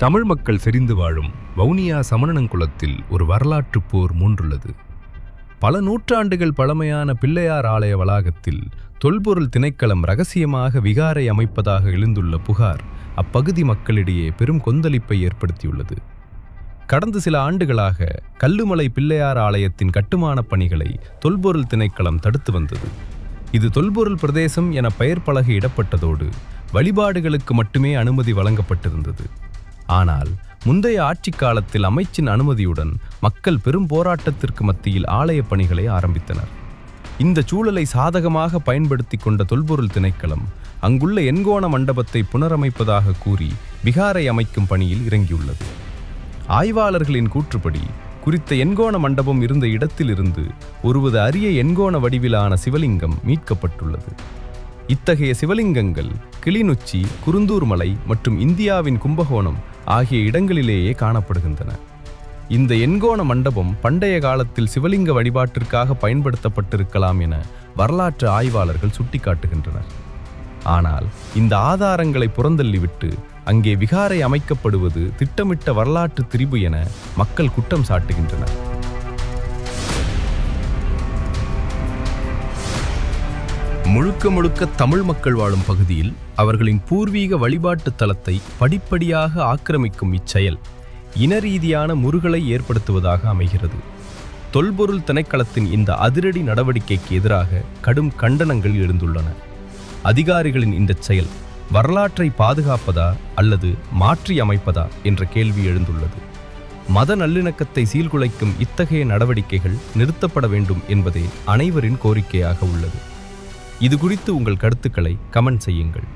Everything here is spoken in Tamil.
தமிழ் மக்கள் செறிந்து வாழும் வவுனியா சமணனங்குளத்தில் ஒரு வரலாற்று போர் மூண்டுள்ளது. பல நூற்றாண்டுகள் பழமையான பிள்ளையார் ஆலய வளாகத்தில் தொல்பொருள் திணைக்களம் இரகசியமாக விகாரை அமைப்பதாக எழுந்துள்ள புகார் அப்பகுதி மக்களிடையே பெரும் கொந்தளிப்பை ஏற்படுத்தியுள்ளது. கடந்த சில ஆண்டுகளாக கல்லுமலை பிள்ளையார் ஆலயத்தின் கட்டுமான பணிகளை தொல்பொருள் திணைக்களம் தடுத்து வந்தது. இது தொல்பொருள் பிரதேசம் என பெயர் பலகை இடப்பட்டதோடு வழிபாடுகளுக்கு மட்டுமே அனுமதி வழங்கப்பட்டிருந்தது. ஆனால் முந்தைய ஆட்சி காலத்தில் அமைச்சின் அனுமதியுடன் மக்கள் பெரும் போராட்டத்திற்கு மத்தியில் ஆலய பணிகளை ஆரம்பித்தனர். இந்த சூழலை சாதகமாக பயன்படுத்தி கொண்ட தொல்பொருள் திணைக்களம் அங்குள்ள எண்கோண மண்டபத்தை புனரமைப்பதாக கூறி விகாரை அமைக்கும் பணியில் இறங்கியுள்ளது. ஆய்வாளர்களின் கூற்றுப்படி குறித்த எண்கோண மண்டபம் இருந்த இடத்திலிருந்து ஒருவது அரிய எண்கோண வடிவிலான சிவலிங்கம் மீட்கப்பட்டுள்ளது. இத்தகைய சிவலிங்கங்கள் கிளிநொச்சி, குருந்தூர் மலை மற்றும் இந்தியாவின் கும்பகோணம் ஆகிய இடங்களிலேயே காணப்படுகின்றன. இந்த எண்கோண மண்டபம் பண்டைய காலத்தில் சிவலிங்க வழிபாட்டிற்காக பயன்படுத்தப்பட்டிருக்கலாம் என வரலாற்று ஆய்வாளர்கள் சுட்டிக்காட்டுகின்றனர். ஆனால் இந்த ஆதாரங்களை புறந்தள்ளிவிட்டு அங்கே விகாரை அமைக்கப்படுவது திட்டமிட்ட வரலாற்று திரிபு என மக்கள் குற்றம் சாட்டுகின்றனர். முழுக்க தமிழ் மக்கள் வாழும் பகுதியில் அவர்களின் பூர்வீக வழிபாட்டு தலத்தை படிப்படியாக ஆக்கிரமிக்கும் இச்செயல் இனரீதியான முறுகலை ஏற்படுத்துவதாக அமைகிறது. தொல்பொருள் திணைக்களத்தின் இந்த அதிரடி நடவடிக்கைக்கு எதிராக கடும் கண்டனங்கள் எழுந்துள்ளன. அதிகாரிகளின் இந்த செயல் வரலாற்றை பாதுகாப்பதா அல்லது மாற்றி அமைப்பதா என்ற கேள்வி எழுந்துள்ளது. மத நல்லிணக்கத்தை சீர்குலைக்கும் இத்தகைய நடவடிக்கைகள் நிறுத்தப்பட வேண்டும் என்பதே அனைவரின் கோரிக்கையாக உள்ளது. இது குறித்து உங்கள் கருத்துக்களை கமெண்ட் செய்யுங்கள்.